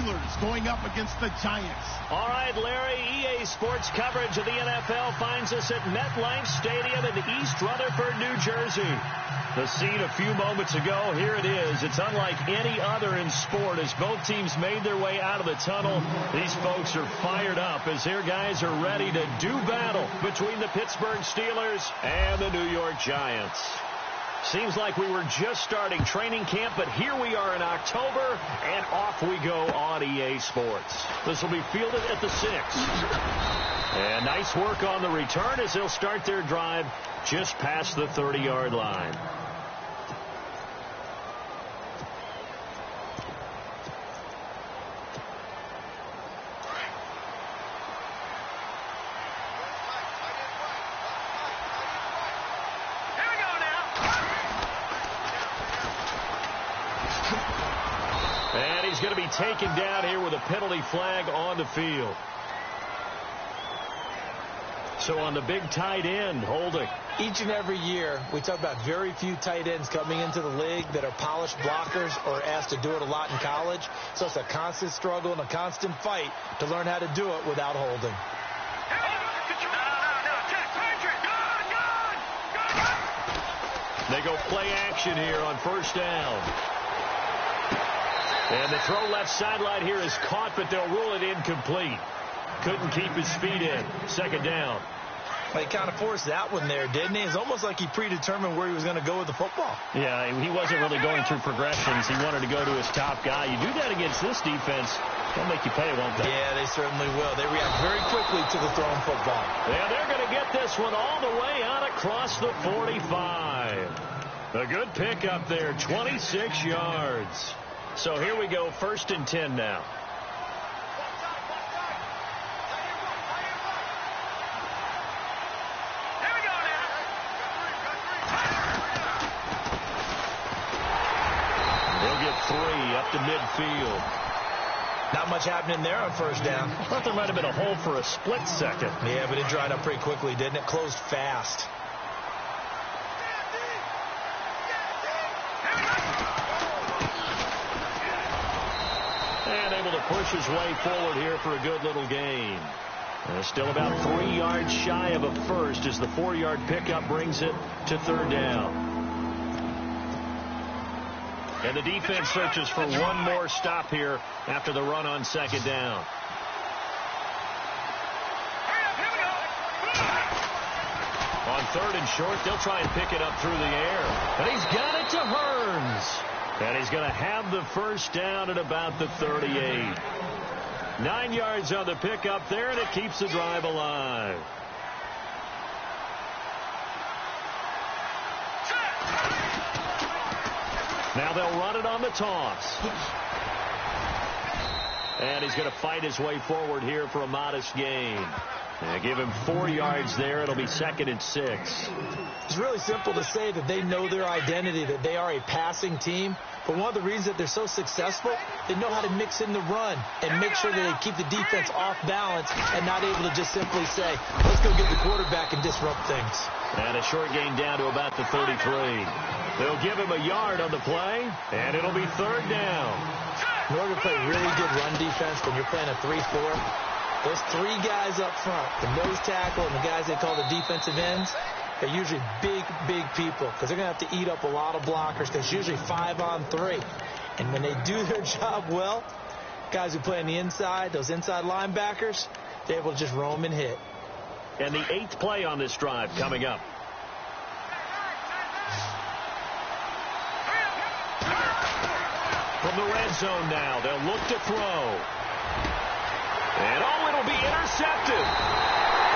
Steelers going up against the Giants. All right, Larry, EA Sports coverage of the NFL finds us at MetLife Stadium in East Rutherford, New Jersey. The scene a few moments ago, here it is. It's unlike any other in sport as both teams made their way out of the tunnel. These folks are fired up as their guys are ready to do battle between the Pittsburgh Steelers and the New York Giants. Seems like we were just starting training camp, but here we are in October, and off we go on EA Sports. This will be fielded at the 6. And nice work on the return as they'll start their drive just past the 30-yard line. And he's going to be taken down here with a penalty flag on the field. So on the big tight end, holding. Each and every year, we talk about very few tight ends coming into the league that are polished blockers or asked to do it a lot in college. So it's a constant struggle and a constant fight to learn how to do it without holding. They go play action here on first down. And the throw left sideline here is caught, but they'll rule it incomplete. Couldn't keep his feet in. Second down. Well, he kind of forced that one there, didn't he? It's almost like he predetermined where he was going to go with the football. Yeah, he wasn't really going through progressions. He wanted to go to his top guy. You do that against this defense, they'll make you pay, won't they? Yeah, they certainly will. They react very quickly to the thrown football. Yeah, they're going to get this one all the way out across the 45. A good pickup there, 26 yards. So here we go, 1st and 10 now. They'll get 3 up to midfield. Not much happening there on first down. I thought there might have been a hole for a split second. Yeah, but it dried up pretty quickly, didn't it? Closed fast. And able to push his way forward here for a good little gain. Still about 3 yards shy of a first as the 4-yard pickup brings it to 3rd down. And the defense searches for one more stop here after the run on 2nd down. On 3rd and short, they'll try and pick it up through the air. And he's got it to Hearns. And he's going to have the first down at about the 38. 9 yards on the pickup there, and it keeps the drive alive. Now they'll run it on the toss. And he's going to fight his way forward here for a modest gain. Give him 4 yards there. It'll be 2nd and 6. It's really simple to say that they know their identity, that they are a passing team. But one of the reasons that they're so successful, they know how to mix in the run and make sure that they keep the defense off balance and not able to just simply say, let's go get the quarterback and disrupt things. And a short gain down to about the 33. They'll give him a yard on the play, and it'll be 3rd down. In order to play really good run defense when you're playing a 3-4, those 3 guys up front, the nose tackle and the guys they call the defensive ends, they're usually big, big people because they're going to have to eat up a lot of blockers because it's usually 5-on-3. And when they do their job well, guys who play on the inside, those inside linebackers, they're able to just roam and hit. And the 8th play on this drive coming up. From the red zone now, they'll look to throw. And it'll be intercepted.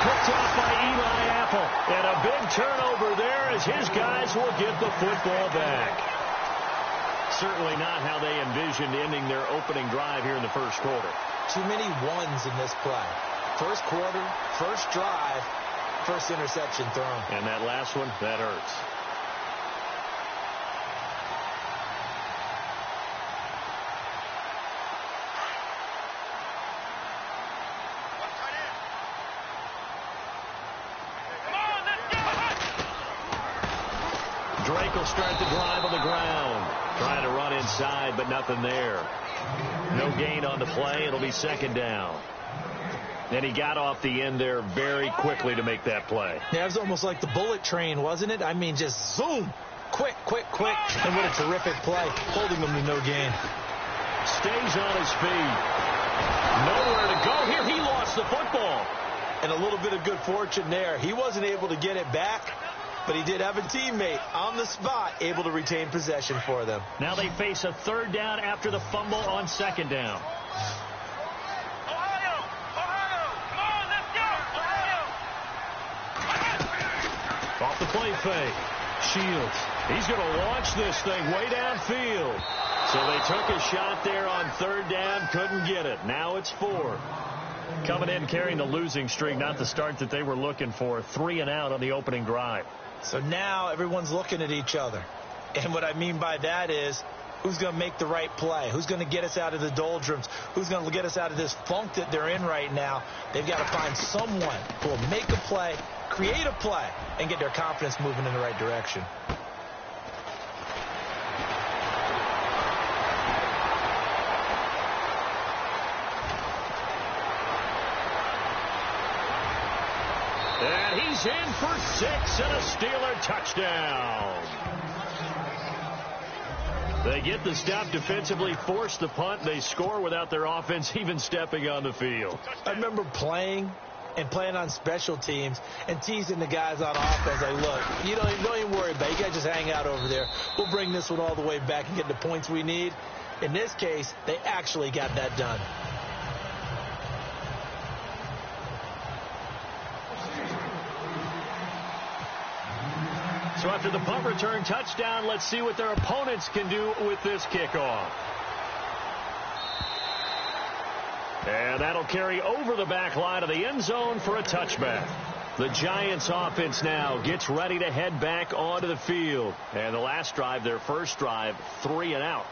Picked off by Eli Apple. And a big turnover there as his guys will get the football back. Certainly not how they envisioned ending their opening drive here in the first quarter. Too many ones in this play. First quarter, first drive, first interception thrown. And that last one, that hurts. Drake will start the drive on the ground. Trying to run inside, but nothing there. No gain on the play. It'll be second down. And he got off the end there very quickly to make that play. Yeah, it was almost like the bullet train, wasn't it? I mean, just zoom. Quick, quick, quick. And what a terrific play. Holding him to no gain. Stays on his feet. Nowhere to go here. He lost the football. And a little bit of good fortune there. He wasn't able to get it back, but he did have a teammate on the spot able to retain possession for them. Now they face a third down after the fumble on second down. Off the play fake. Shields. He's going to launch this thing way downfield. So they took a shot there on third down. Couldn't get it. Now it's 4. Coming in carrying the losing streak. Not the start that they were looking for. 3 and out on the opening drive. So now everyone's looking at each other. And what I mean by that is, who's going to make the right play? Who's going to get us out of the doldrums? Who's going to get us out of this funk that they're in right now? They've got to find someone who will make a play, create a play, and get their confidence moving in the right direction. And he's in for 6 and a Steeler touchdown. They get the stop defensively, force the punt. They score without their offense even stepping on the field. I remember playing on special teams and teasing the guys on offense. Like, look, you don't even worry about it. You guys just hang out over there. We'll bring this one all the way back and get the points we need. In this case, they actually got that done. So after the punt return touchdown, let's see what their opponents can do with this kickoff. And that'll carry over the back line of the end zone for a touchback. The Giants offense now gets ready to head back onto the field. And the last drive, their first drive, 3 and out.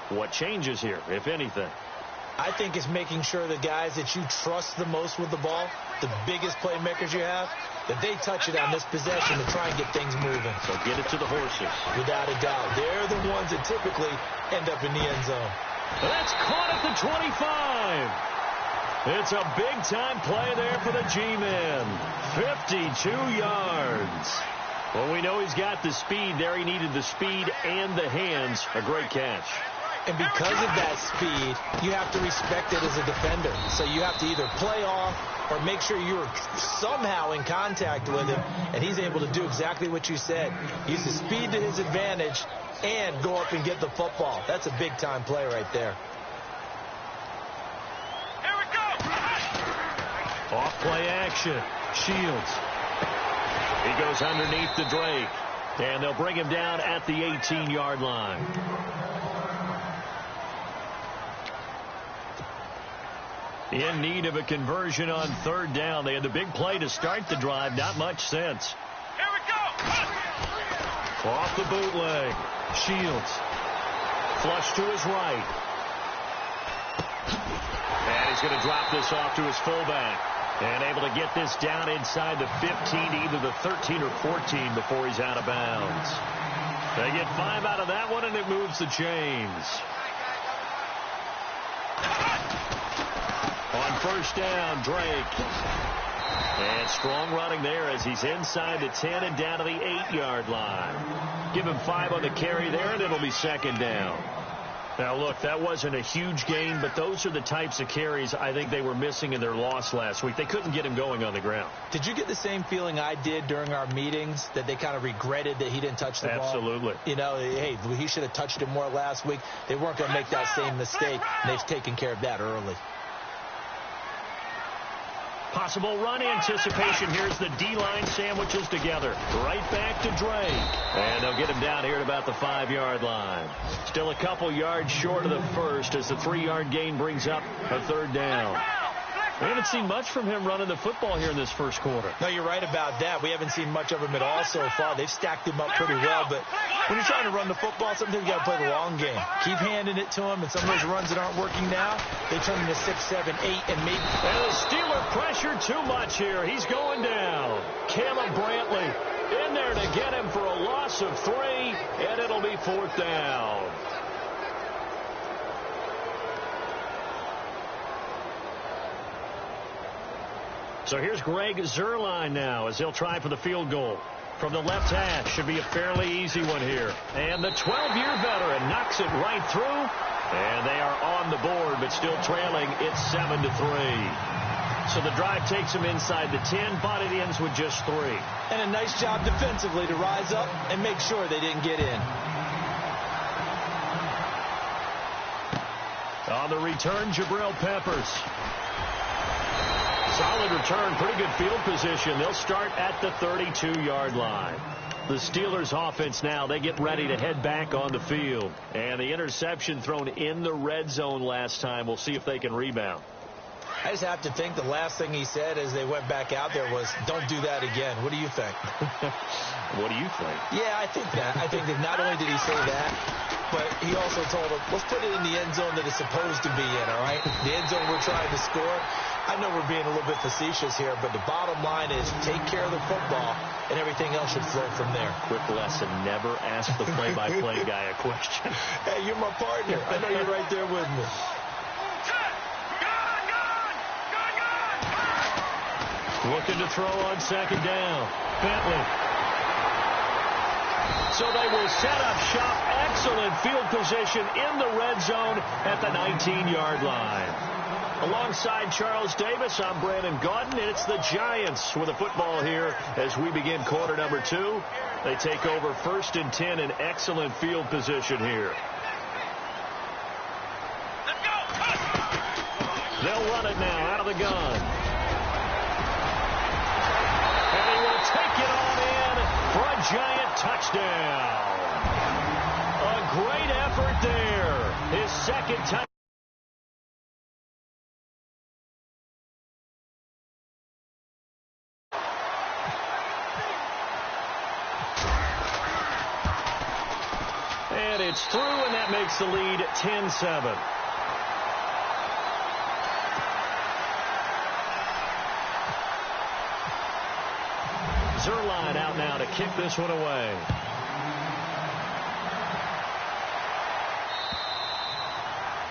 What changes here, if anything? I think it's making sure the guys that you trust the most with the ball, the biggest playmakers you have, that they touch it on this possession to try and get things moving. So get it to the horses. Without a doubt. They're the ones that typically end up in the end zone. That's caught at the 25. It's a big-time play there for the G-men. 52 yards. Well, we know he's got the speed there. He needed the speed and the hands. A great catch. And because of that speed, you have to respect it as a defender. So you have to either play off or make sure you're somehow in contact with him. And he's able to do exactly what you said. Use the speed to his advantage and go up and get the football. That's a big-time play right there. Here we go. Off play action. Shields. He goes underneath to Drake. And they'll bring him down at the 18-yard line. In need of a conversion on third down. They had the big play to start the drive. Not much sense. Here we go. Off the bootleg. Shields. Flush to his right. And he's going to drop this off to his fullback. And able to get this down inside the 15 to either the 13 or 14 before he's out of bounds. They get 5 out of that one, and it moves the chains. On first down, Drake. And strong running there as he's inside the 10 and down to the 8-yard line. Give him 5 on the carry there, and it'll be second down. Now, look, that wasn't a huge gain, but those are the types of carries I think they were missing in their loss last week. They couldn't get him going on the ground. Did you get the same feeling I did during our meetings, that they kind of regretted that he didn't touch the ball? Absolutely. You know, hey, he should have touched it more last week. They weren't going to make that same mistake, and they've taken care of that early. Possible run anticipation. Here's the D-line sandwiches together. Right back to Drake. And they'll get him down here at about the 5-yard line. Still a couple yards short of the first as the 3-yard gain brings up a third down. We haven't seen much from him running the football here in this first quarter. No, you're right about that. We haven't seen much of him at all so far. They've stacked him up pretty well, but when you're trying to run the football, sometimes you got to play the long game. Keep handing it to him, and some of those runs that aren't working now, they turn into 6, 7, 8, and maybe... And the Steeler pressure too much here. He's going down. Caleb Brantley in there to get him for a loss of 3, and it'll be 4th down. So here's Greg Zuerlein now as he'll try for the field goal. From the left hash, should be a fairly easy one here. And the 12-year veteran knocks it right through. And they are on the board, but still trailing. It's 7-3. So the drive takes them inside the 10, but it ends with just 3. And a nice job defensively to rise up and make sure they didn't get in. On the return, Jabril Peppers. Solid return, pretty good field position. They'll start at the 32-yard line. The Steelers offense now, they get ready to head back on the field. And the interception thrown in the red zone last time. We'll see if they can rebound. I just have to think the last thing he said as they went back out there was, don't do that again. What do you think? What do you think? Yeah, I think that. I think that not only did he say that, but he also told him, let's put it in the end zone that it's supposed to be in, all right? The end zone we're trying to score. I know we're being a little bit facetious here, but the bottom line is take care of the football, and everything else should flow from there. Quick lesson, never ask the play-by-play guy a question. Hey, you're my partner. I know you're right there with me. Looking to throw on second down. Bentley. So they will set up shop. Excellent field position in the red zone at the 19-yard line. Alongside Charles Davis, I'm Brandon Gaudin, and it's the Giants with the football here as we begin quarter number 2. They take over 1st and 10 in excellent field position here. Let's go. They'll run it now out of the gun. And he will take it on in for a Giant touchdown. A great effort there. His second touchdown. And it's through, and that makes the lead 10-7. Zuerlein out now to kick this one away.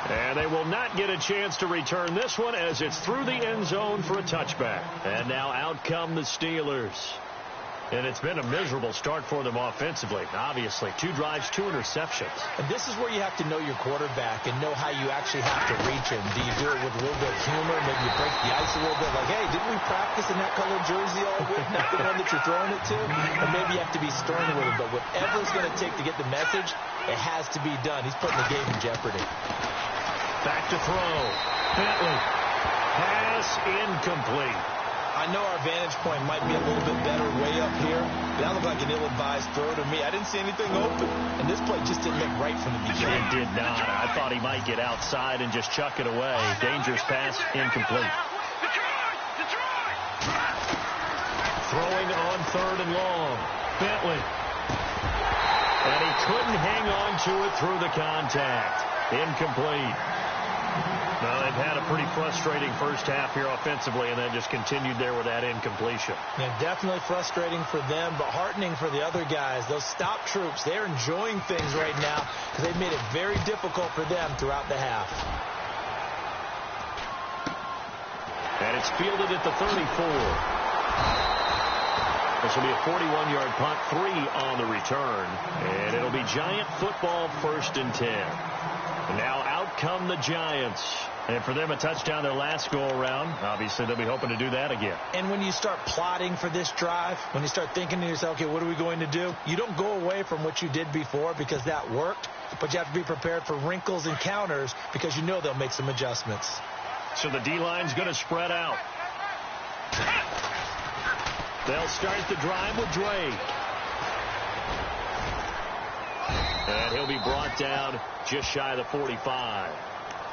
And they will not get a chance to return this one as it's through the end zone for a touchback. And now out come the Steelers. And it's been a miserable start for them offensively. Obviously, 2 drives, 2 interceptions. And this is where you have to know your quarterback and know how you actually have to reach him. Do you do it with a little bit of humor? Maybe you break the ice a little bit. Like, hey, didn't we practice in that colored jersey all week? Not the one that you're throwing it to? Or maybe you have to be stern with him. But whatever it's going to take to get the message, it has to be done. He's putting the game in jeopardy. Back to throw. Bentley. Pass incomplete. I know our vantage point might be a little bit better way up here, but that looked like an ill-advised throw to me. I didn't see anything open, and this play just didn't look right from the beginning. It did not. I thought he might get outside and just chuck it away. Dangerous pass, incomplete. Throwing on 3rd and long. Bentley. And he couldn't hang on to it through the contact. Incomplete. Well, they've had a pretty frustrating first half here offensively, and then just continued there with that incompletion. Yeah, definitely frustrating for them, but heartening for the other guys. Those stop troops, they're enjoying things right now because they've made it very difficult for them throughout the half. And it's fielded at the 34. This will be a 41-yard punt, 3 on the return. And it'll be Giant football 1st and 10. And now out come the Giants. And for them, a touchdown their last go-around. Obviously, they'll be hoping to do that again. And when you start plotting for this drive, when you start thinking to yourself, okay, what are we going to do? You don't go away from what you did before because that worked, but you have to be prepared for wrinkles and counters because you know they'll make some adjustments. So the D-line's going to spread out. They'll start the drive with Drake. And he'll be brought down just shy of the 45.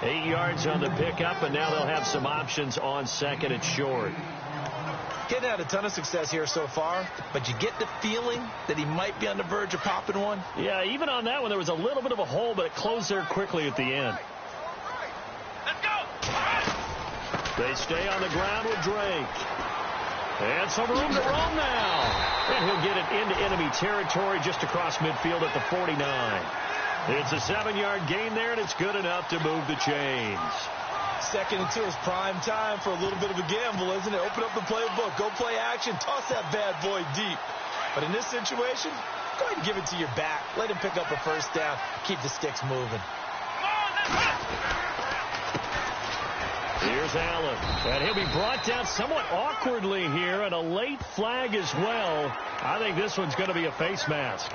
8 yards on the pickup, and now they'll have some options on second and short. Getting had a ton of success here so far, but you get the feeling that he might be on the verge of popping one. Yeah, even on that one, there was a little bit of a hole, but it closed there quickly at the end. Let's go. They stay on the ground with Drake. And some room to roam now. And he'll get it into enemy territory just across midfield at the 49. It's a 7-yard gain there, and it's good enough to move the chains. Second and 2 is prime time for a little bit of a gamble, isn't it? Open up the playbook, go play action, toss that bad boy deep. But in this situation, go ahead and give it to your back. Let him pick up a first down. Keep the sticks moving. Here's Allen, and he'll be brought down somewhat awkwardly here, and a late flag as well. I think this one's going to be a face mask.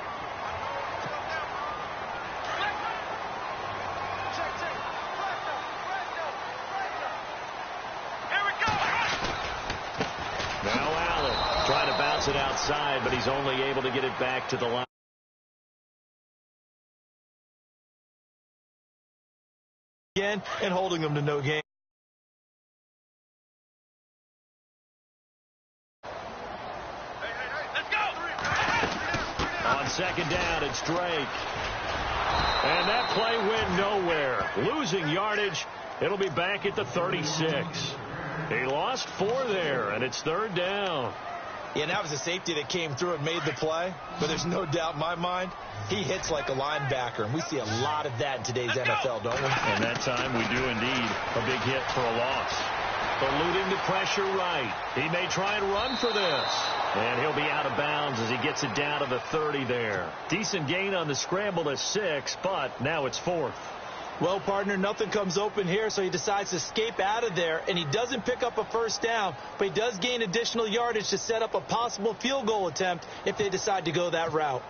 Now Allen trying to bounce it outside, but he's only able to get it back to the line. Again, and holding them to no gain. On second down, it's Drake. And that play went nowhere. Losing yardage. It'll be back at the 36. He lost 4 there, and it's third down. Yeah, and that was a safety that came through and made the play. But there's no doubt in my mind, he hits like a linebacker. And we see a lot of that in today's NFL, don't we? And that time we do indeed. A big hit for a loss. Eluding the pressure right. He may try and run for this. And he'll be out of bounds as he gets it down to the 30 there. Decent gain on the scramble to 6, but now it's 4th. Well, partner, nothing comes open here, so he decides to escape out of there, and he doesn't pick up a first down, but he does gain additional yardage to set up a possible field goal attempt if they decide to go that route.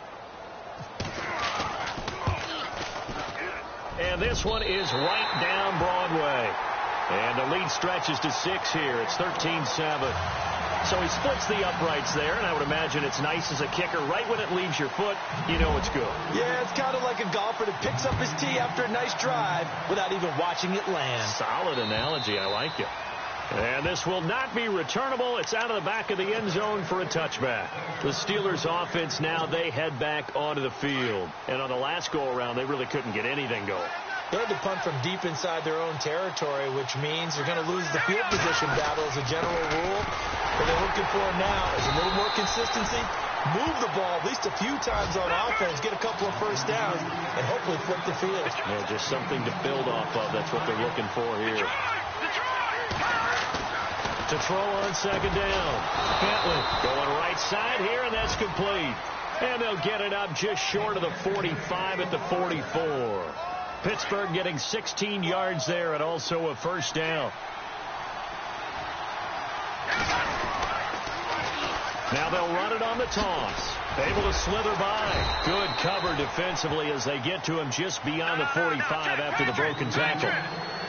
And this one is right down Broadway. And the lead stretches to 6 here. It's 13-7. So he splits the uprights there, and I would imagine it's nice as a kicker. Right when it leaves your foot, you know it's good. Yeah, it's kind of like a golfer that picks up his tee after a nice drive without even watching it land. Solid analogy. I like it. And this will not be returnable. It's out of the back of the end zone for a touchback. The Steelers offense now, they head back onto the field. And on the last go-around, they really couldn't get anything going. They had to punt from deep inside their own territory, which means they're going to lose the field position battle as a general rule. What they're looking for now is a little more consistency, move the ball at least a few times on offense, get a couple of first downs, and hopefully flip the field. Yeah, just something to build off of. That's what they're looking for here. To throw on second down. Bentley going right side here, and that's complete. And they'll get it up just short of the 45 at the 44. Pittsburgh getting 16 yards there and also a first down. Now they'll run it on the toss. Able to slither by. Good cover defensively as they get to him just beyond the 45 after the broken tackle.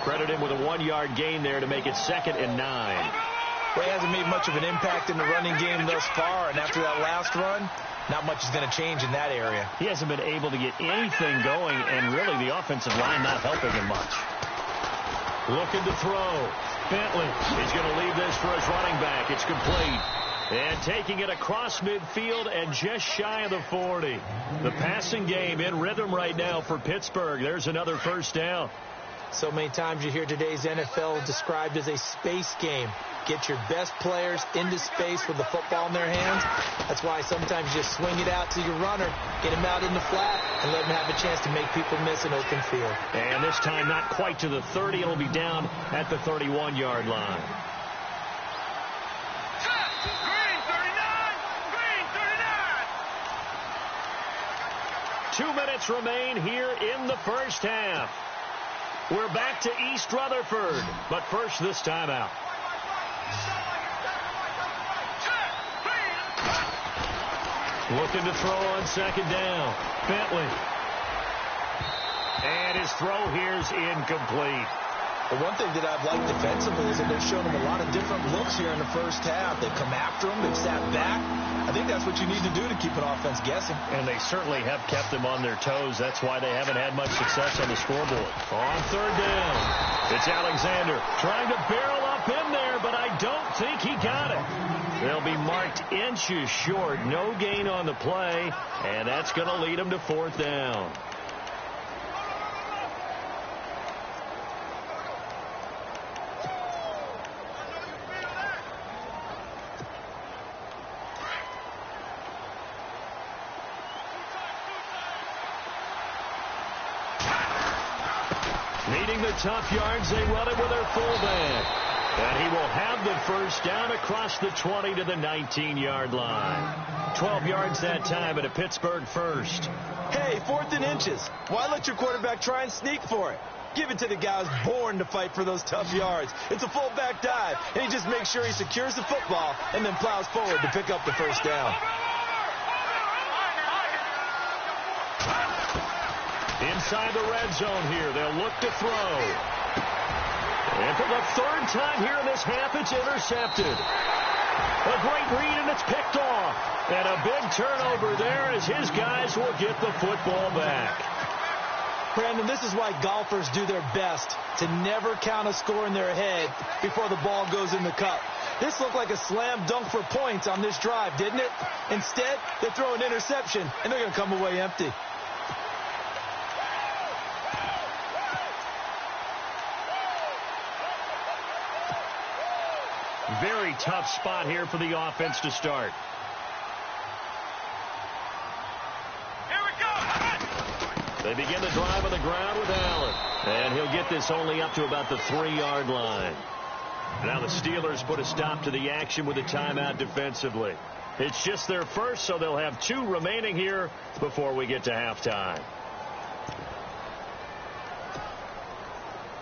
Credit him with a 1-yard gain there to make it 2nd and 9. Well, he hasn't made much of an impact in the running game thus far, and after that last run, not much is going to change in that area. He hasn't been able to get anything going, and really the offensive line not helping him much. Looking to throw. Bentley is going to leave this for his running back. It's complete. And taking it across midfield and just shy of the 40. The passing game in rhythm right now for Pittsburgh. There's another first down. So many times you hear today's NFL described as a space game. Get your best players into space with the football in their hands. That's why sometimes you just swing it out to your runner, get him out in the flat, and let him have a chance to make people miss an open field. And this time not quite to the 30. It'll be down at the 31-yard line. Green 39! Green 39! 2 minutes remain here in the first half. We're back to East Rutherford, but first this time out. Looking to throw on second down. Bentley. And his throw here's incomplete. The one thing that I've liked defensively is that they've shown him a lot of different looks here in the first half. They've come after him. They've sat back. I think that's what you need to do to keep an offense guessing. And they certainly have kept them on their toes. That's why they haven't had much success on the scoreboard. On third down, it's Alexander trying to barrel up in there, but I don't think he got it. They'll be marked inches short. No gain on the play, and that's going to lead them to 4th down. Leading the tough yards. They run it with their fullback. And he will have the first down across the 20 to the 19-yard line. 12 yards that time and a Pittsburgh first. Hey, 4th and inches. Why let your quarterback try and sneak for it? Give it to the guy who's born to fight for those tough yards. It's a fullback dive, and he just makes sure he secures the football and then plows forward to pick up the first down. Inside the red zone here, they'll look to throw. And for the 3rd time here in this half, it's intercepted. A great read, and it's picked off. And a big turnover there as his guys will get the football back. Brandon, this is why golfers do their best to never count a score in their head before the ball goes in the cup. This looked like a slam dunk for points on this drive, didn't it? Instead, they throw an interception, and they're going to come away empty. Very tough spot here for the offense to start. Here we go. They begin the drive on the ground with Allen. And he'll get this only up to about the 3-yard line. Now the Steelers put a stop to the action with a timeout defensively. It's just their first, so they'll have 2 remaining here before we get to halftime.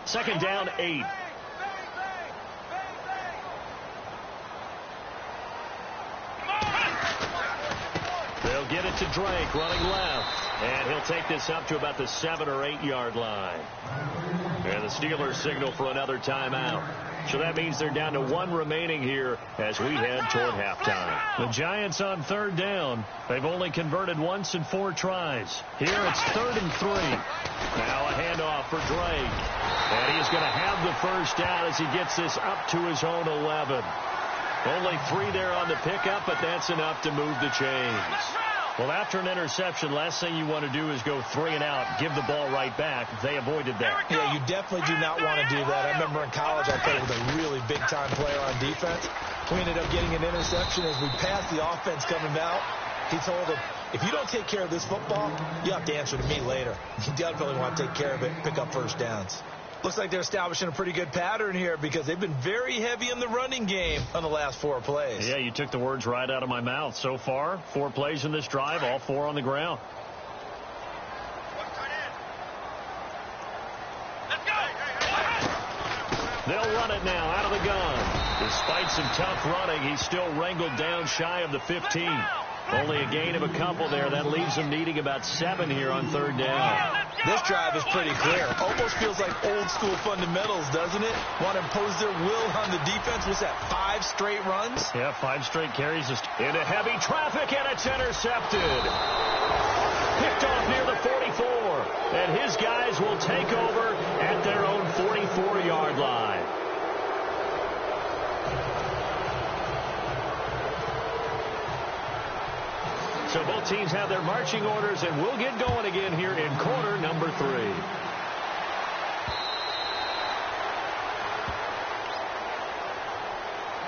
2nd down, 8. They'll get it to Drake, running left. And he'll take this up to about the 7 or 8-yard line. And the Steelers signal for another timeout. So that means they're down to 1 remaining here as we head toward halftime. The Giants on 3rd down. They've only converted once in 4 tries. Here it's 3rd and 3. Now a handoff for Drake. And he's going to have the first down as he gets this up to his own 11. Only 3 there on the pickup, but that's enough to move the chains. Well, after an interception, last thing you want to do is go 3 and out, give the ball right back. They avoided that. Yeah, you definitely do not want to do that. I remember in college I played with a really big-time player on defense. We ended up getting an interception as we passed the offense coming out. He told him, if you don't take care of this football, you have to answer to me later. You definitely want to take care of it and pick up first downs. Looks like they're establishing a pretty good pattern here because they've been very heavy in the running game on the last 4 plays. Yeah, you took the words right out of my mouth. So far, 4 plays in this drive, all 4 on the ground. They'll run it now out of the gun. Despite some tough running, he's still wrangled down shy of the 15. Only a gain of a couple there. That leaves them needing about 7 here on 3rd down. This drive is pretty clear. Almost feels like old school fundamentals, doesn't it? Want to impose their will on the defense. What's that, 5 straight runs? Yeah, 5 straight carries. Into heavy traffic, and it's intercepted. Picked off near the 44. And his guys will take over at their own 44-yard line. So both teams have their marching orders, and we'll get going again here in quarter number 3.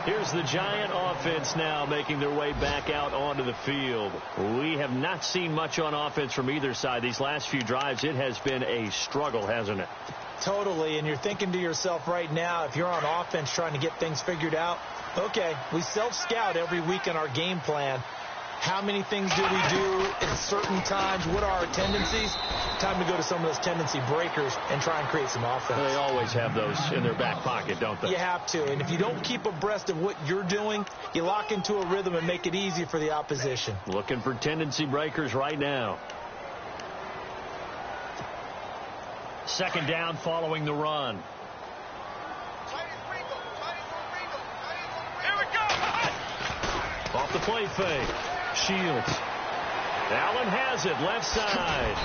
Here's the Giant offense now making their way back out onto the field. We have not seen much on offense from either side. These last few drives, it has been a struggle, hasn't it? Totally, and you're thinking to yourself right now, if you're on offense trying to get things figured out, okay, we self-scout every week in our game plan. How many things do we do at certain times? What are our tendencies? Time to go to some of those tendency breakers and try and create some offense. They always have those in their back pocket, don't they? You have to. And if you don't keep abreast of what you're doing, you lock into a rhythm and make it easy for the opposition. Looking for tendency breakers right now. 2nd down following the run. Here we go. Off the play fake. Shields. Allen has it, left side.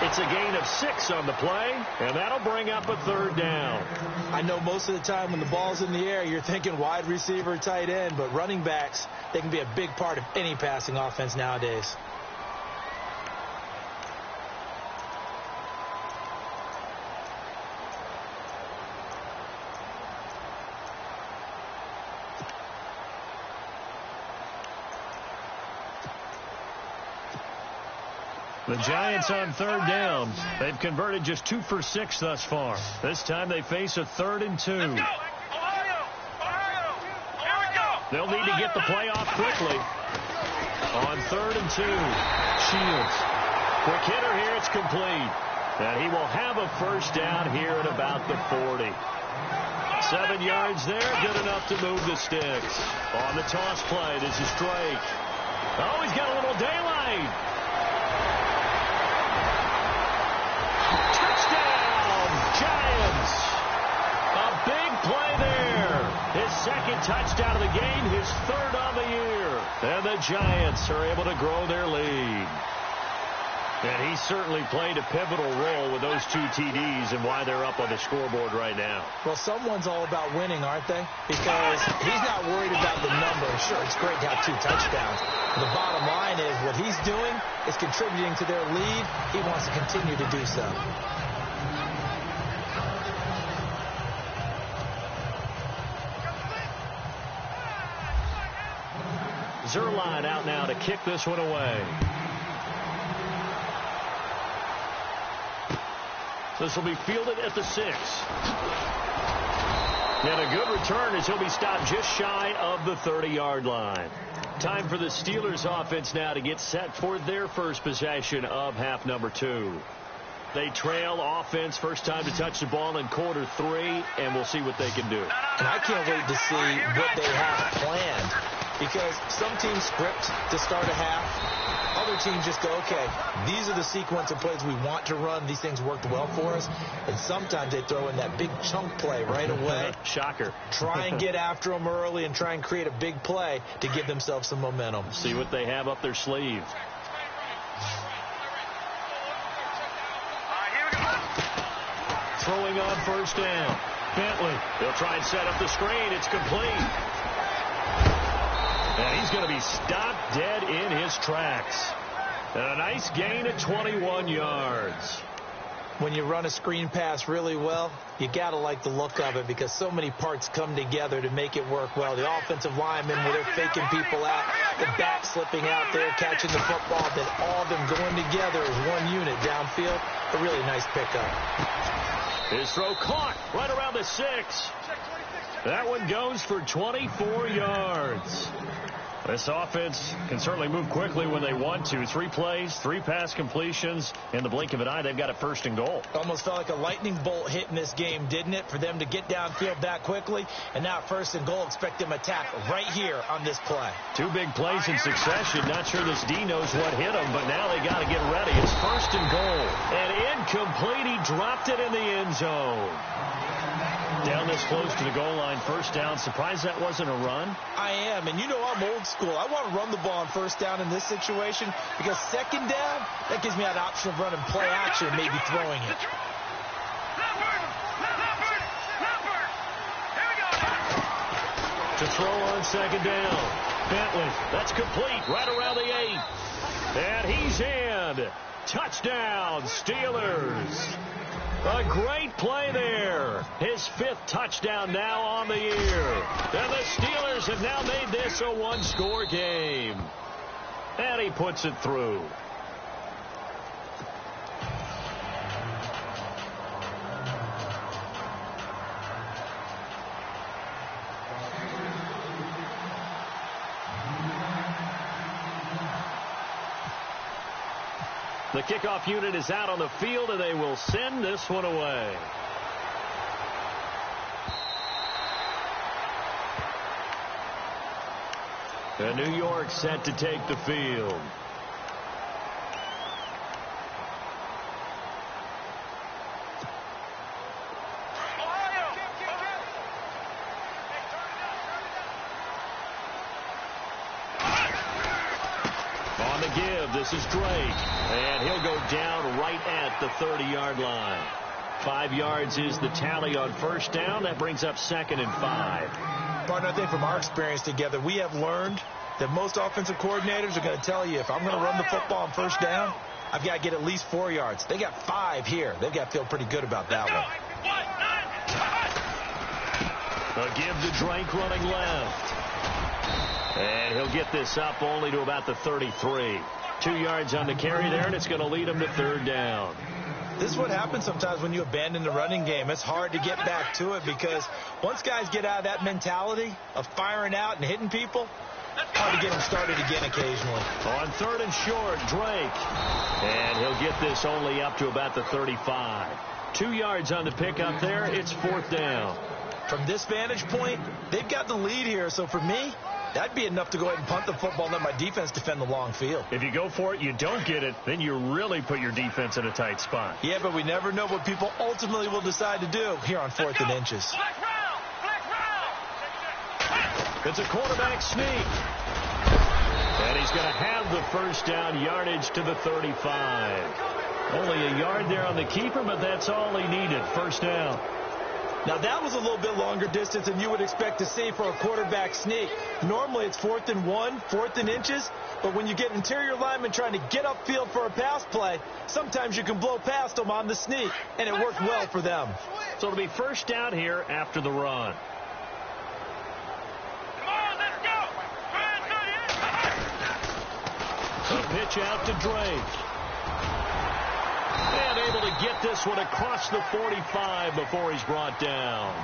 It's a gain of 6 on the play, and that'll bring up a 3rd down. I know most of the time when the ball's in the air, you're thinking wide receiver, tight end, but running backs, they can be a big part of any passing offense nowadays. The Giants on third down. They've converted just 2 for 6 thus far. This time they face a 3rd and 2. Let's go. Ohio. Here we go. They'll need to get the play off quickly. On 3rd and 2. Shields. Quick hitter here. It's complete. And he will have a first down here at about the 40. 7 yards there. Good enough to move the sticks. On the toss play, this is Drake. Oh, he's got a little daylight. Touchdown, Giants. A big play there. His 2nd touchdown of the game, his 3rd on the year. And the Giants are able to grow their lead. And he certainly played a pivotal role with those 2 TDs and why they're up on the scoreboard right now. Well, someone's all about winning, aren't they? Because he's not worried about the number. Sure, it's great to have 2 touchdowns. The bottom line is what he's doing is contributing to their lead. He wants to continue to do so. Zerline out now to kick this one away. This will be fielded at the 6. And a good return as he'll be stopped just shy of the 30-yard line. Time for the Steelers offense now to get set for their first possession of half number 2. They trail offense, first time to touch the ball in quarter 3, and we'll see what they can do. And I can't wait to see what they have planned, because some teams script to start a half. Other teams just go, okay, these are the sequence of plays we want to run. These things worked well for us. And sometimes they throw in that big chunk play right away. Shocker. Try and get after them early and try and create a big play to give themselves some momentum. See what they have up their sleeve. Throwing on first down. Bentley. They'll try and set up the screen. It's complete. And he's going to be stopped dead in his tracks. And a nice gain of 21 yards. When you run a screen pass really well, you got to like the look of it because so many parts come together to make it work well. The offensive linemen, where they're faking people out, the back slipping out there, catching the football, then all of them going together as one unit downfield. A really nice pickup. His throw caught right around the 6. That one goes for 24 yards. This offense can certainly move quickly when they want to. 3 plays, 3 pass completions. In the blink of an eye, they've got a 1st and goal. Almost felt like a lightning bolt hit in this game, didn't it? For them to get downfield that quickly. And now 1st and goal, expect them to attack right here on this play. 2 big plays in succession. Not sure this D knows what hit him, but now they got to get ready. It's 1st and goal. And incomplete. He dropped it in the end zone. Down this close to the goal line, 1st down. Surprised that wasn't a run? I am, and you know I'm old school. I want to run the ball on 1st down in this situation because 2nd down, that gives me an option of running play action and maybe throwing it. To throw on 2nd down. Bentley, that's complete right around the 8. And he's in. Touchdown, Steelers. A great play there. His 5th touchdown now on the year. And the Steelers have now made this a 1-score game. And he puts it through. The kickoff unit is out on the field, and they will send this one away. And New York set to take the field. On the give, this is Drake. And he'll go down right at the 30-yard line. 5 yards is the tally on 1st down. That brings up 2nd and 5. Partner, I think from our experience together, we have learned that most offensive coordinators are going to tell you, if I'm going to run the football on 1st down, I've got to get at least 4 yards. They got 5 here. They've got to feel pretty good about that one. A give to Drake running left. And he'll get this up only to about the 33. 2 yards on the carry there, and it's going to lead them to 3rd down. This is what happens sometimes when you abandon the running game. It's hard to get back to it because once guys get out of that mentality of firing out and hitting people, hard to get them started again occasionally. On 3rd and short, Drake. And he'll get this only up to about the 35. 2 yards on the pickup there. It's 4th down. From this vantage point, they've got the lead here. So for me, that'd be enough to go ahead and punt the football and let my defense defend the long field. If you go for it, you don't get it, then you really put your defense in a tight spot. Yeah, but we never know what people ultimately will decide to do here on 4th and inches. It's a quarterback sneak. And he's going to have the 1st down yardage to the 35. Only a yard there on the keeper, but that's all he needed. 1st down. Now, that was a little bit longer distance than you would expect to see for a quarterback sneak. Normally, it's 4th and 1, 4th and inches. But when you get interior linemen trying to get upfield for a pass play, sometimes you can blow past them on the sneak, and it worked well for them. So it'll be 1st down here after the run. A pitch out to Drake. And able to get this one across the 45 before he's brought down.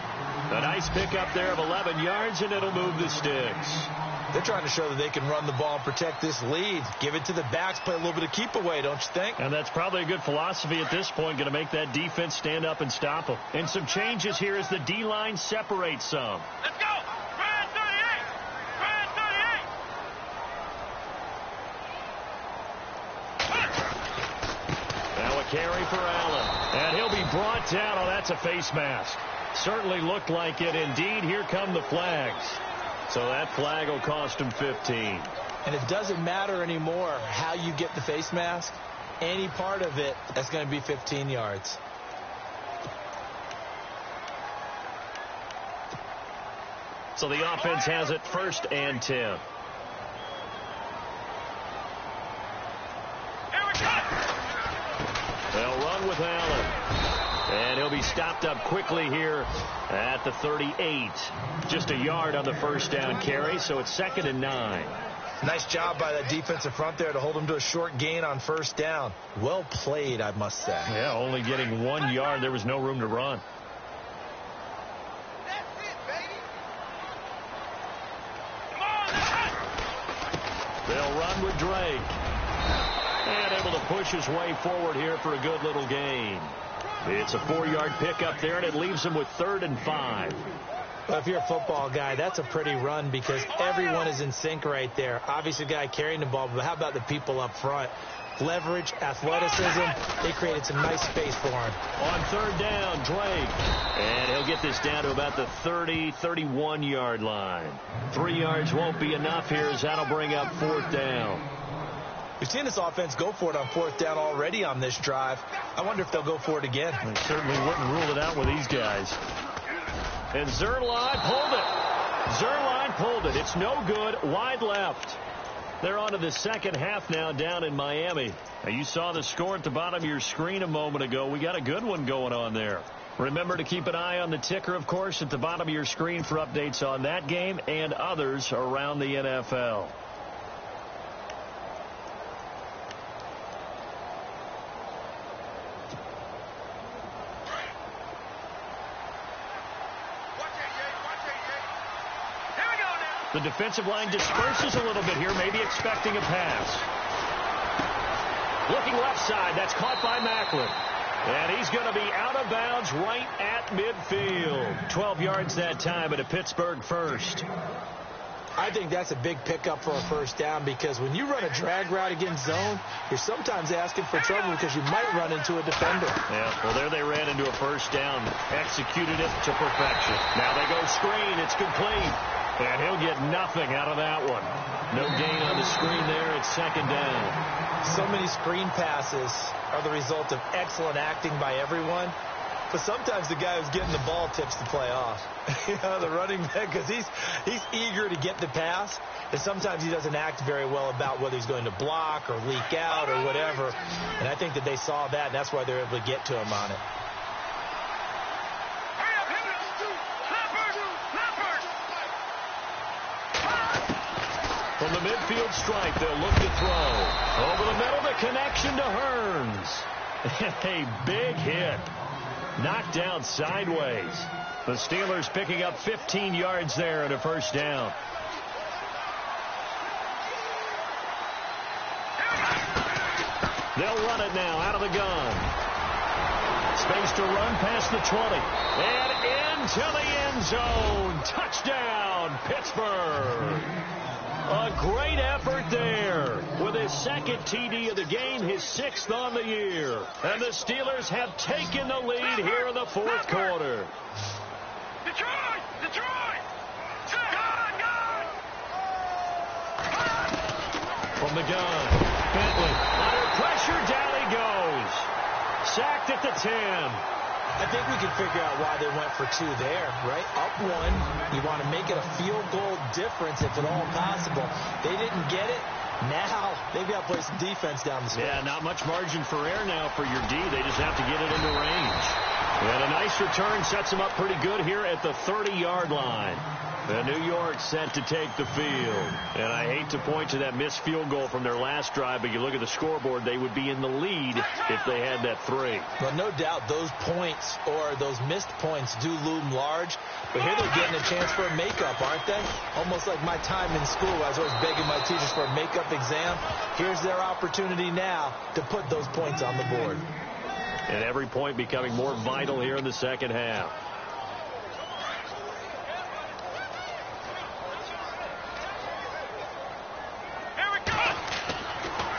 A nice pickup there of 11 yards, and it'll move the sticks. They're trying to show that they can run the ball and protect this lead. Give it to the backs, play a little bit of keep away, don't you think? And that's probably a good philosophy at this point, going to make that defense stand up and stop them. And some changes here as the D-line separates some. Let's go! Ryan 38! Ryan 38! Now a carry for Allen. And he'll be brought down. Oh, that's a face mask. Certainly looked like it. Indeed, here come the flags. So that flag will cost him 15. And it doesn't matter anymore how you get the face mask. Any part of it, that's going to be 15 yards. So the offense has it 1st and 10. Here we go! They'll run with Allen. And he'll be stopped up quickly here at the 38. Just a yard on the 1st down carry, so it's 2nd and 9. Nice job by that defensive front there to hold him to a short gain on 1st down. Well played, I must say. Yeah, only getting 1 yard. There was no room to run. That's it, baby! Come on, They'll run with Drake. And able to push his way forward here for a good little gain. It's a 4-yard pickup there, and it leaves him with 3rd and 5. Well, if you're a football guy, that's a pretty run because everyone is in sync right there. Obviously, the guy carrying the ball, but how about the people up front? Leverage, athleticism, they created some nice space for him. On 3rd down, Drake. And he'll get this down to about the 30, 31-yard line. 3 yards won't be enough here as that'll bring up 4th down. We've seen this offense go for it on 4th down already on this drive. I wonder if they'll go for it again. They certainly wouldn't rule it out with these guys. And Zerline pulled it. Zerline pulled it. It's no good. Wide left. They're on to the 2nd half now down in Miami. Now, you saw the score at the bottom of your screen a moment ago. We got a good one going on there. Remember to keep an eye on the ticker, of course, at the bottom of your screen for updates on that game and others around the NFL. The defensive line disperses a little bit here, maybe expecting a pass. Looking left side, that's caught by Macklin. And he's going to be out of bounds right at midfield. 12 yards that time, and a Pittsburgh 1st. I think that's a big pickup for a 1st down because when you run a drag route against zone, you're sometimes asking for trouble because you might run into a defender. Yeah, well, there they ran into a 1st down, executed it to perfection. Now they go screen, it's complete. And he'll get nothing out of that one. No gain on the screen there. It's 2nd down. So many screen passes are the result of excellent acting by everyone. But sometimes the guy who's getting the ball tips the play off. You know, the running back, because he's eager to get the pass. And sometimes he doesn't act very well about whether he's going to block or leak out or whatever. And I think that they saw that, and that's why they're able to get to him on it. From From the midfield stripe, they'll look to throw. Over the middle, the connection to Hearns. A big hit. Knocked down sideways. The Steelers picking up 15 yards there and a first down. They'll run it now out of the gun. Space to run past the 20. And into the end zone. Touchdown, Pittsburgh. A great effort there. With his second TD of the game, his 6th on the year. And the Steelers have taken the lead here in the fourth quarter. Detroit! Detroit! Gun! From the gun, Bentley under pressure, down he goes. Sacked at the 10. I think we can figure out why they went for 2 there, right? Up 1, you want to make it a field goal difference if at all possible. They didn't get it. Now they've got to play some defense down the stretch. Yeah, not much margin for error now for your D. They just have to get it into range. And a nice return sets them up pretty good here at the 30-yard line. And New York set to take the field. And I hate to point to that missed field goal from their last drive, but you look at the scoreboard, they would be in the lead if they had that 3. Well, no doubt those points or those missed points do loom large. But here they're getting a chance for a makeup, aren't they? Almost like my time in school. I was always begging my teachers for a makeup exam. Here's their opportunity now to put those points on the board. And every point becoming more vital here in the second half.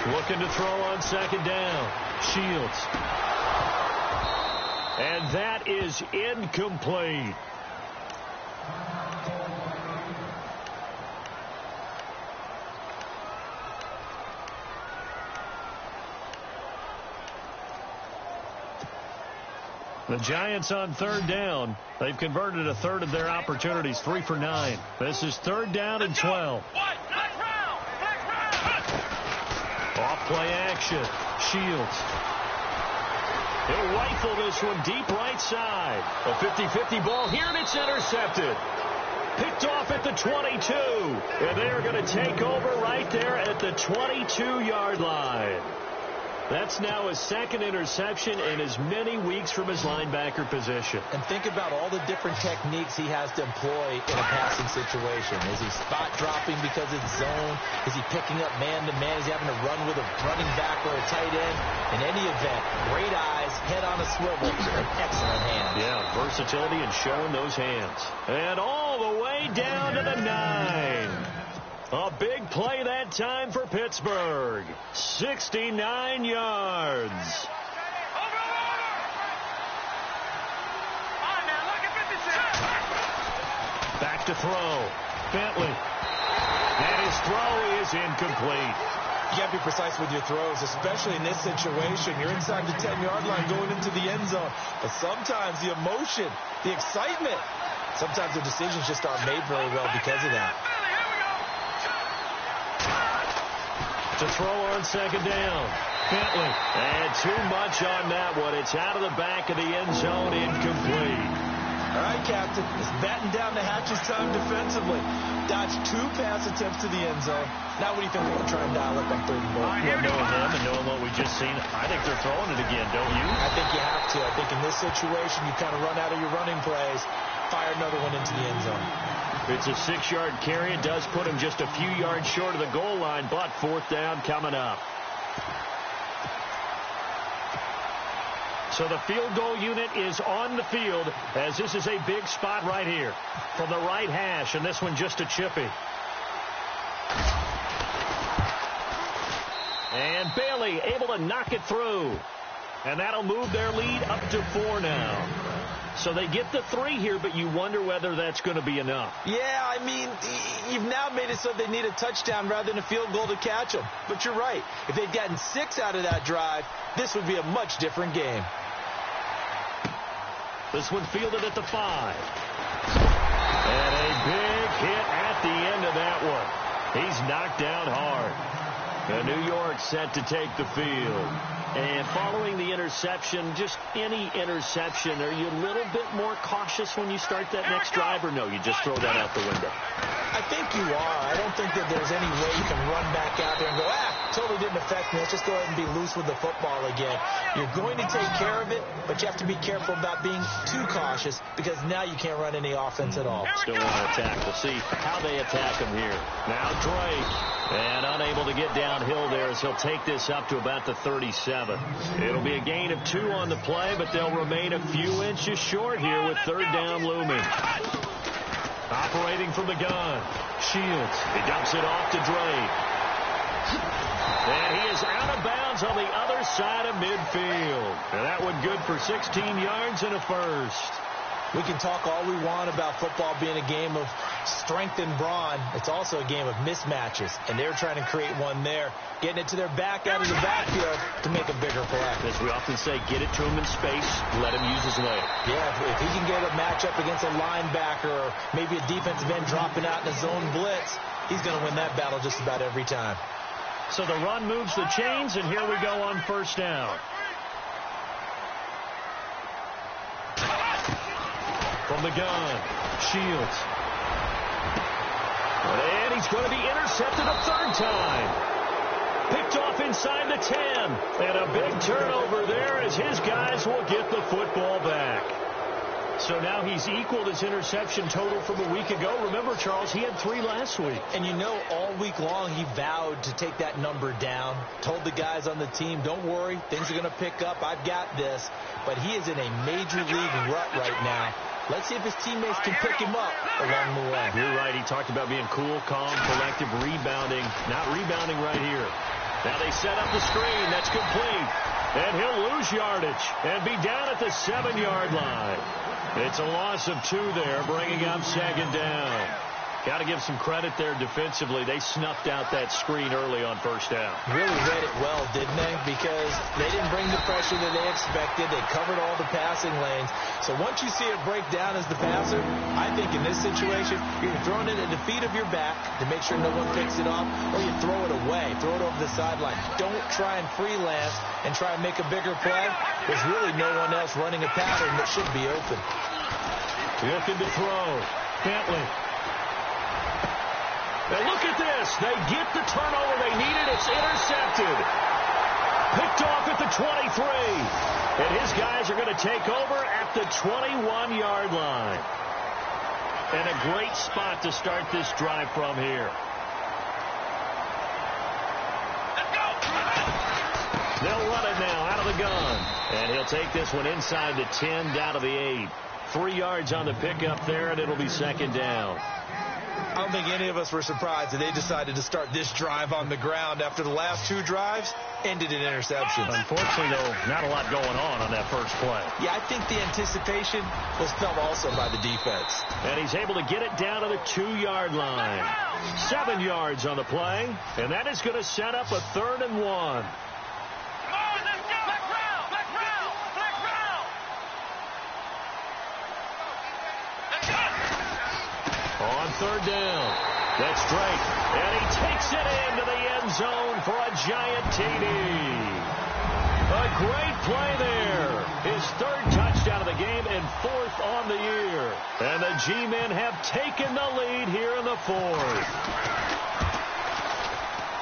Looking to throw on second down. Shields. And that is incomplete. The Giants on third down. They've converted a third of their opportunities, 3 for 9. This is 3rd down and 12. Off play action. Shields. He'll rifle this one deep right side. A 50-50 ball here, and it's intercepted. Picked off at the 22. And they are going to take over right there at the 22-yard line. That's now his 2nd interception in as many weeks from his linebacker position. And think about all the different techniques he has to employ in a passing situation. Is he spot dropping because it's zone? Is he picking up man-to-man? Is he having to run with a running back or a tight end? In any event, great eyes, head on a swivel, and excellent hands. Yeah, versatility and showing those hands. And all the way down to the 9. A big play that time for Pittsburgh. 69 yards. Back to throw. Bentley. And his throw is incomplete. You got to be precise with your throws, especially in this situation. You're inside the 10-yard line going into the end zone. But sometimes the emotion, the excitement, sometimes the decisions just aren't made very well because of that. To throw on second down. Bentley. And too much on that one. It's out of the back of the end zone, incomplete. All right, Captain. It's batten down the hatches time defensively. Dodged 2 pass attempts to the end zone. Now what do you think we're going to try and dial up on 3rd and goal? Well, knowing them and knowing what we just seen, I think they're throwing it again, don't you? I think you have to. I think in this situation, you kind of run out of your running plays, fire another one into the end zone. It's a 6-yard carry. It does put him just a few yards short of the goal line, but 4th down coming up. So the field goal unit is on the field as this is a big spot right here from the right hash, and this one just a chippy. And Bailey able to knock it through. And that'll move their lead up to 4 now. So they get the 3 here, but you wonder whether that's going to be enough. Yeah, I mean, you've now made it so they need a touchdown rather than a field goal to catch them. But you're right. If they'd gotten 6 out of that drive, this would be a much different game. This one fielded at the 5. And a big hit at the end of that one. He's knocked down hard. And New York set to take the field. And following the interception, just any interception, are you a little bit more cautious when you start that next drive, or no, you just throw that out the window? I think you are. I don't think that there's any way you can run back out there and go, totally didn't affect me. Let's just go ahead and be loose with the football again. You're going to take care of it, but you have to be careful about being too cautious because now you can't run any offense at all. Still want to attack. We'll see how they attack him here. Now Drake, and unable to get downhill there as he'll take this up to about the 37. It'll be a gain of 2 on the play, but they'll remain a few inches short here with third down looming. Operating from the gun, Shields. He dumps it off to Drake. And he is out of bounds on the other side of midfield. And that one good for 16 yards and a first. We can talk all we want about football being a game of strength and brawn. It's also a game of mismatches, and they're trying to create one there, getting it to their back out of the backfield to make a bigger play. As we often say, get it to him in space, let him use his leg. Yeah, if he can get a matchup against a linebacker or maybe a defensive end dropping out in a zone blitz, he's going to win that battle just about every time. So the run moves the chains, and here we go on first down. From the gun, Shields. And he's going to be intercepted a third time. Picked off inside the 10. And a big turnover there as his guys will get the football back. So now he's equaled his interception total from a week ago. Remember, Charles, he had 3 last week. And you know, all week long he vowed to take that number down. Told the guys on the team, don't worry, things are going to pick up. I've got this. But he is in a major league rut right now. Let's see if his teammates can pick him up along the way. You're right. He talked about being cool, calm, collective, rebounding. Not rebounding right here. Now they set up the screen. That's complete. And he'll lose yardage and be down at the 7-yard line. It's a loss of 2 there, bringing up second down. Got to give some credit there defensively. They snuffed out that screen early on first down. Really read it well, didn't they? Because they didn't bring the pressure that they expected. They covered all the passing lanes. So once you see it break down as the passer, I think in this situation, you're throwing it at the feet of your back to make sure no one picks it off, or you throw it away, throw it over the sideline. Don't try and freelance and try and make a bigger play. There's really no one else running a pattern that should be open. Looking to throw. Bentley. And look at this. They get the turnover they needed. It's intercepted. Picked off at the 23. And his guys are going to take over at the 21-yard line. And a great spot to start this drive from here. Let's go. They'll run it now out of the gun. And he'll take this one inside the 10, down to the 8. 3 yards on the pickup there, and it'll be second down. I don't think any of us were surprised that they decided to start this drive on the ground after the last 2 drives ended in interceptions. Unfortunately, though, not a lot going on that first play. Yeah, I think the anticipation was felt also by the defense. And he's able to get it down to the 2-yard line. 7 yards on the play, and that is going to set up a 3rd and 1. On third down, that's Drake, and he takes it into the end zone for a giant TD. A great play there. His 3rd touchdown of the game and 4th on the year. And the G-men have taken the lead here in the 4th.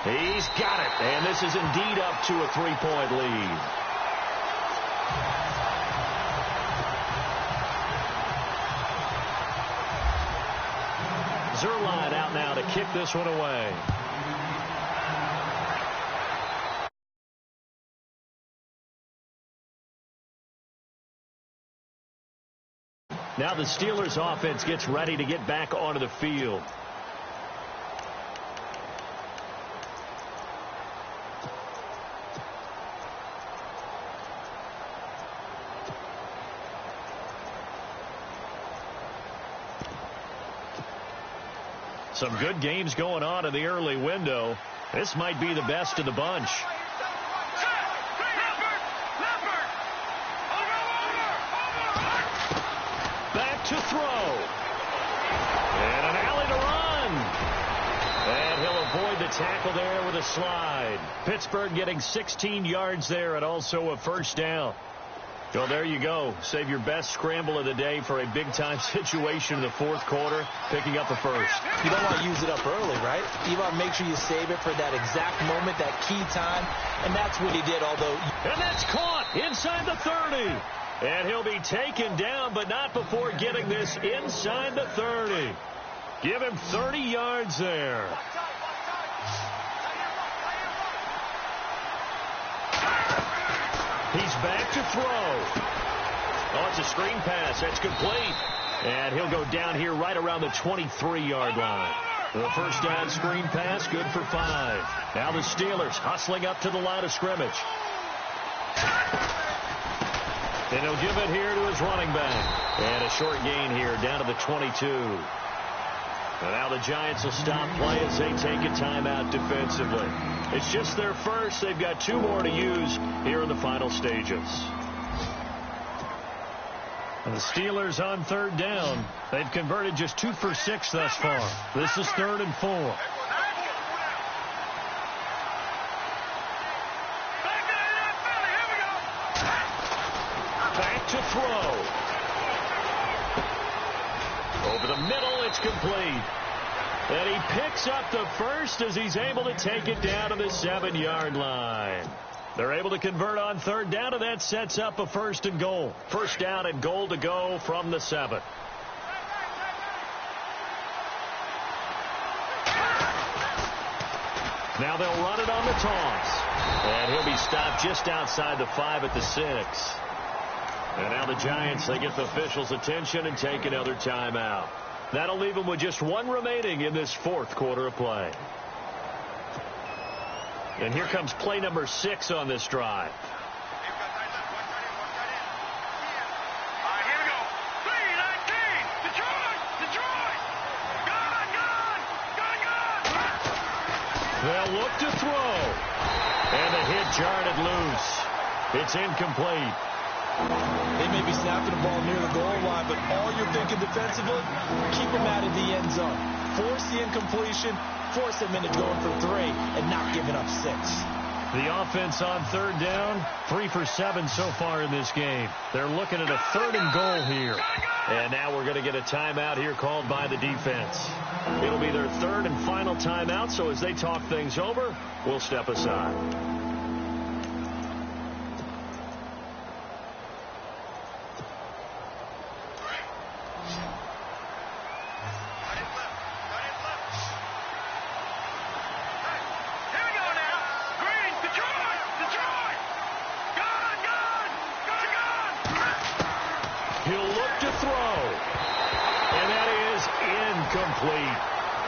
He's got it, and this is indeed up to a 3-point lead. Zerline out now to kick this one away. Now the Steelers offense gets ready to get back onto the field. Some good games going on in the early window. This might be the best of the bunch. Back to throw. And an alley to run. And he'll avoid the tackle there with a slide. Pittsburgh getting 16 yards there and also a first down. Well, there you go. Save your best scramble of the day for a big-time situation in the fourth quarter, picking up a first. You don't want to use it up early, right? You want to make sure you save it for that exact moment, that key time, and that's what he did, although... And that's caught inside the 30. And he'll be taken down, but not before getting this inside the 30. Give him 30 yards there. He's back to throw. Oh, it's a screen pass. That's complete. And he'll go down here right around the 23-yard line. The first down screen pass, good for 5. Now the Steelers hustling up to the line of scrimmage. And he'll give it here to his running back. And a short gain here down to the 22. And now the Giants will stop play as they take a timeout defensively. It's just their first. They've got 2 more to use here in the final stages. And the Steelers on third down. They've converted just 2 for 6 thus far. This is 3rd and 4. Back to throw. Over the middle, it's complete. And he picks up the first as he's able to take it down to the 7-yard line. They're able to convert on third down, and that sets up a 1st and goal. 1st down and goal to go from the 7. Now they'll run it on the toss. And he'll be stopped just outside the 5 at the 6. And now the Giants, they get the officials' attention and take another timeout. That'll leave them with just 1 remaining in this 4th quarter of play. And here comes play number 6 on this drive. All right, here we go. 3-19. Detroit. Gun. They'll look to throw. And the hit jarred it loose. It's incomplete. They may be snapping the ball near the goal line, but all you're thinking defensively, keep them out of the end zone. Force the incompletion, force them into going for 3, and not giving up 6. The offense on third down, 3 for 7 so far in this game. They're looking at a 3rd and goal here. And now we're going to get a timeout here called by the defense. It'll be their 3rd and final timeout, so as they talk things over, we'll step aside.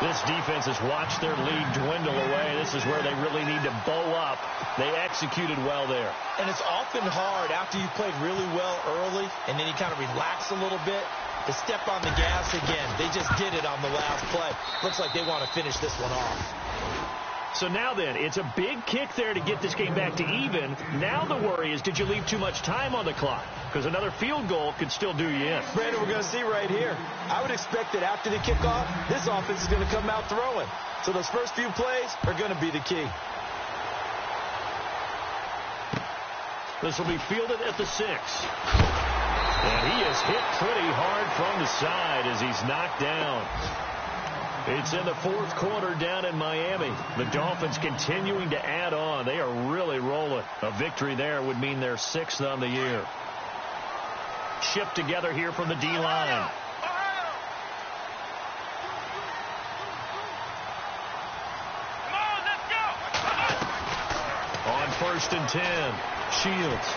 This defense has watched their lead dwindle away. This is where they really need to bow up. They executed well there. And it's often hard after you played really well early and then you kind of relax a little bit to step on the gas again. They just did it on the last play. Looks like they want to finish this one off. So now then, it's a big kick there to get this game back to even. Now the worry is, did you leave too much time on the clock? Because another field goal could still do you in. Brandon, we're going to see right here. I would expect that after the kickoff, this offense is going to come out throwing. So those first few plays are going to be the key. This will be fielded at the 6. And he is hit pretty hard from the side as he's knocked down. It's in the 4th quarter down in Miami. The Dolphins continuing to add on. They are really rolling. A victory there would mean they're 6th on the year. Shipped together here from the D-line. On 1st and 10, Shields.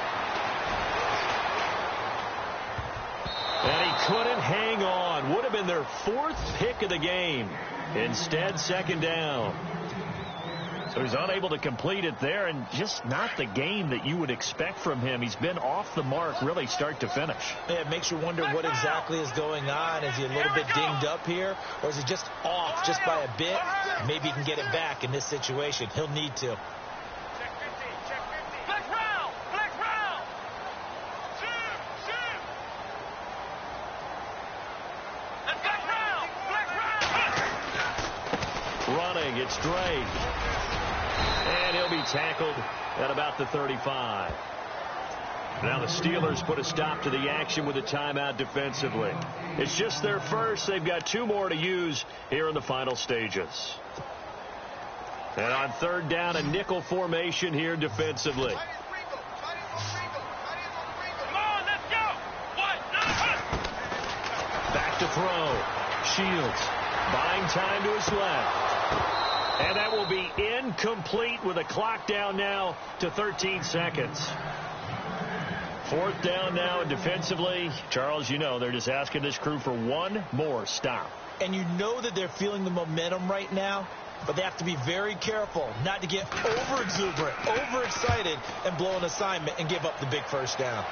And he couldn't hang on. Would have been their 4th pick of the game. Instead, 2nd down. So he's unable to complete it there, and just not the game that you would expect from him. He's been off the mark really start to finish. Yeah, it makes you wonder what exactly is going on. Is he a little bit dinged up here, or is he just off just by a bit? Maybe he can get it back in this situation. He'll need to. Running, it's Drake. And he'll be tackled at about the 35. Now the Steelers put a stop to the action with a timeout defensively. It's just their first. They've got 2 more to use here in the final stages. And on third down, a nickel formation here defensively. Back to throw. Shields buying time to his left. And that will be incomplete with a clock down now to 13 seconds. Fourth down now, and defensively, Charles, you know, they're just asking this crew for one more stop. And you know that they're feeling the momentum right now, but they have to be very careful not to get over-exuberant, overexcited, and blow an assignment and give up the big first down.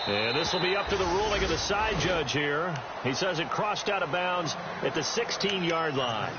And this will be up to the ruling of the side judge here. He says it crossed out of bounds at the 16-yard line.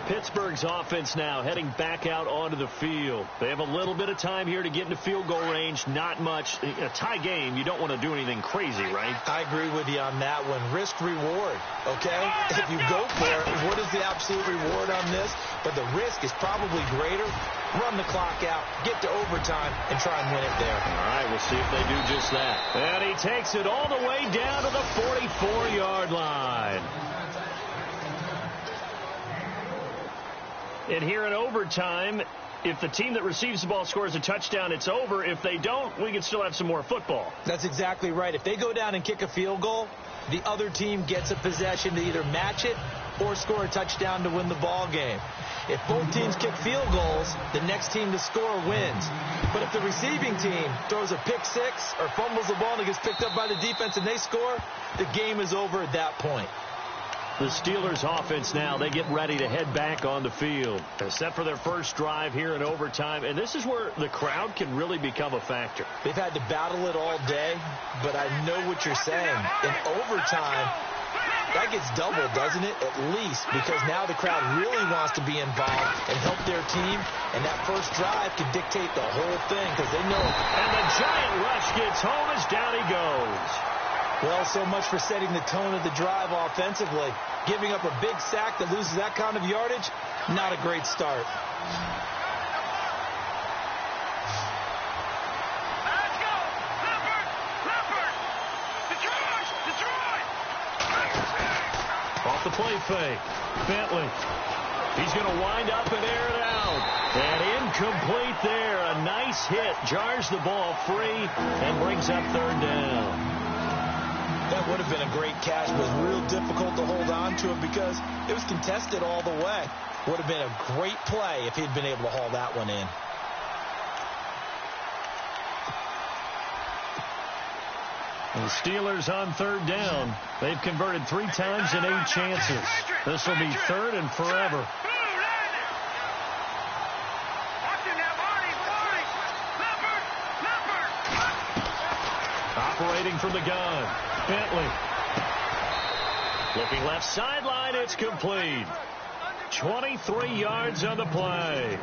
Pittsburgh's offense now heading back out onto the field. They have a little bit of time here to get into field goal range. Not much. A tie game, you don't want to do anything crazy, right? I agree with you on that one. Risk reward, okay? If you go for it, what is the absolute reward on this? But the risk is probably greater. Run the clock out, get to overtime, and try and win it there. All right, we'll see if they do just that. And he takes it all the way down to the 44-yard line. And here in overtime, if the team that receives the ball scores a touchdown, it's over. If they don't, we can still have some more football. That's exactly right. If they go down and kick a field goal, the other team gets a possession to either match it or score a touchdown to win the ball game. If both teams kick field goals, the next team to score wins. But if the receiving team throws a pick six or fumbles the ball and it gets picked up by the defense and they score, the game is over at that point. The Steelers offense now, they get ready to head back on the field. They're set for their first drive here in overtime, and this is where the crowd can really become a factor. They've had to battle it all day, but I know what you're saying. In overtime, that gets doubled, doesn't it? At least, because now the crowd really wants to be involved and help their team, and that first drive can dictate the whole thing because they know. And the giant rush gets home as down he goes. Well, so much for setting the tone of the drive offensively. Giving up a big sack that loses that kind of yardage, not a great start. Let's go! Leopard! Detroit! Off the play fake. Bentley. He's going to wind up and air it out. And incomplete there. A nice hit. Jars the ball free and brings up third down. That would have been a great catch, but it was real difficult to hold on to it because it was contested all the way. Would have been a great play if he'd been able to haul that one in. The Steelers on third down. They've converted 3 times in 8 chances. This will be third and forever. Operating from the gun. Bentley. Looking left sideline, it's complete. 23 yards on the play.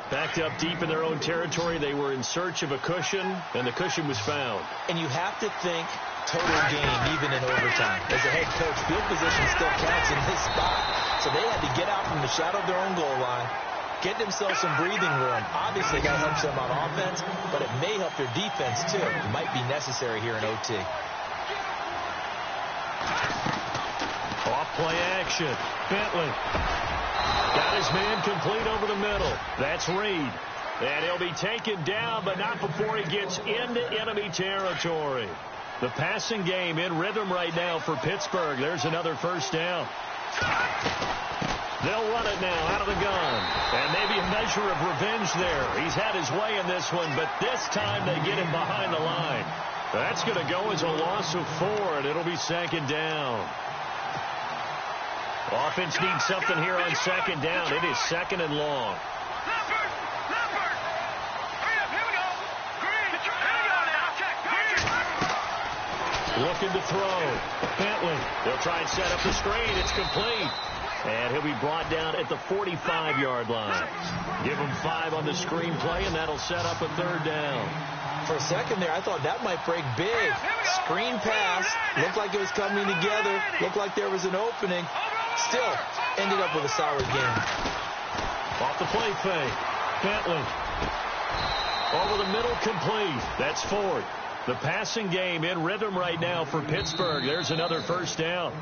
Backed up deep in their own territory. They were in search of a cushion, and the cushion was found. And you have to think total game, even in overtime. As a head coach, field position still counts in this spot. So they had to get out from the shadow of their own goal line, get themselves some breathing room. Obviously, that helps them on offense, but it may help their defense, too. It might be necessary here in OT. Off play action. Bentley. Got his man complete over the middle. That's Reed. And he'll be taken down, but not before he gets into enemy territory. The passing game in rhythm right now for Pittsburgh. There's another first down. They'll run it now out of the gun. And maybe a measure of revenge there. He's had his way in this one, but this time they get him behind the line. That's going to go as a loss of 4, and it'll be second down. Offense needs something here on second down. It is second and long. Leopard! Hurry up, here we go! Green! Here we go now! Check! Looking to throw. Bentley. They'll try and set up the screen. It's complete. And he'll be brought down at the 45-yard line. Give him 5 on the screen play, and that'll set up a third down. For a second there, I thought that might break big. Screen pass. Looked like it was coming together. Looked like there was an opening. Still ended up with a solid game. Off the play fake. Bentley. Over the middle, complete. That's fourth. The passing game in rhythm right now for Pittsburgh. There's another first down.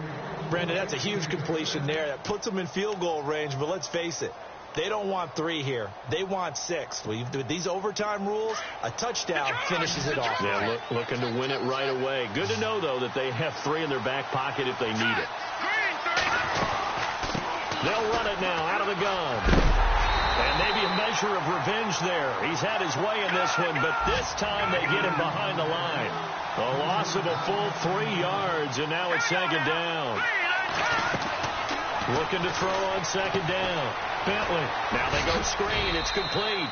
Brandon, that's a huge completion there. That puts them in field goal range, but let's face it. They don't want 3 here. They want 6. With these overtime rules, a touchdown finishes it off. Yeah, looking to win it right away. Good to know, though, that they have 3 in their back pocket if they need it. They'll run it now out of the gun. And maybe a measure of revenge there. He's had his way in this one, but this time they get him behind the line. A loss of a full 3 yards, and now it's second down. Looking to throw on second down. Bentley. Now they go screen. It's complete.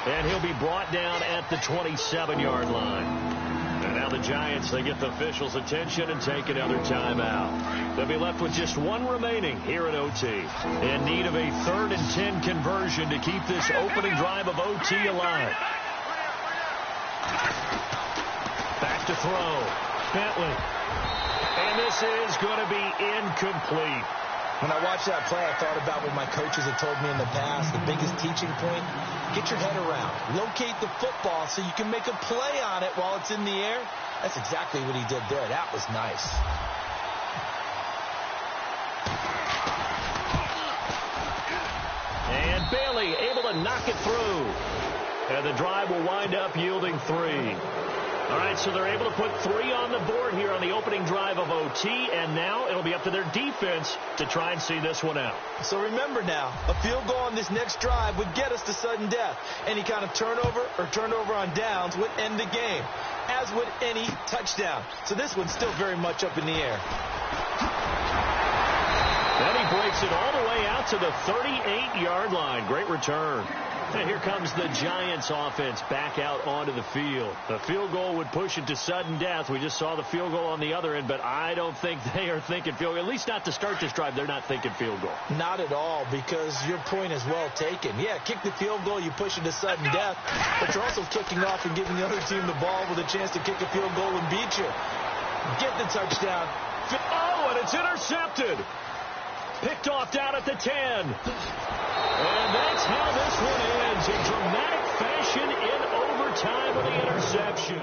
And he'll be brought down at the 27-yard line. And now the Giants, they get the officials' attention and take another timeout. They'll be left with just 1 remaining here at OT. In need of a 3rd and 10 conversion to keep this opening drive of OT alive. Back to throw. Bentley. And this is going to be incomplete. When I watched that play, I thought about what my coaches had told me in the past. The biggest teaching point, get your head around. Locate the football so you can make a play on it while it's in the air. That's exactly what he did there. That was nice. And Bailey able to knock it through. And the drive will wind up yielding 3. All right, so they're able to put 3 on the board here on the opening drive of OT, and now it'll be up to their defense to try and see this one out. So remember now, a field goal on this next drive would get us to sudden death. Any kind of turnover or turnover on downs would end the game, as would any touchdown. So this one's still very much up in the air. Then he breaks it all the way out to the 38-yard line. Great return. And here comes the Giants offense back out onto the field. The field goal would push it to sudden death. We just saw the field goal on the other end, but I don't think they are thinking field goal. At least not to start this drive. They're not thinking field goal. Not at all, because your point is well taken. Yeah, kick the field goal, you push it to sudden death, but you're also kicking off and giving the other team the ball with a chance to kick a field goal and beat you. Get the touchdown. Oh, and it's intercepted. Picked off down at the 10. And that's how this one ends. In dramatic fashion in overtime with the interception.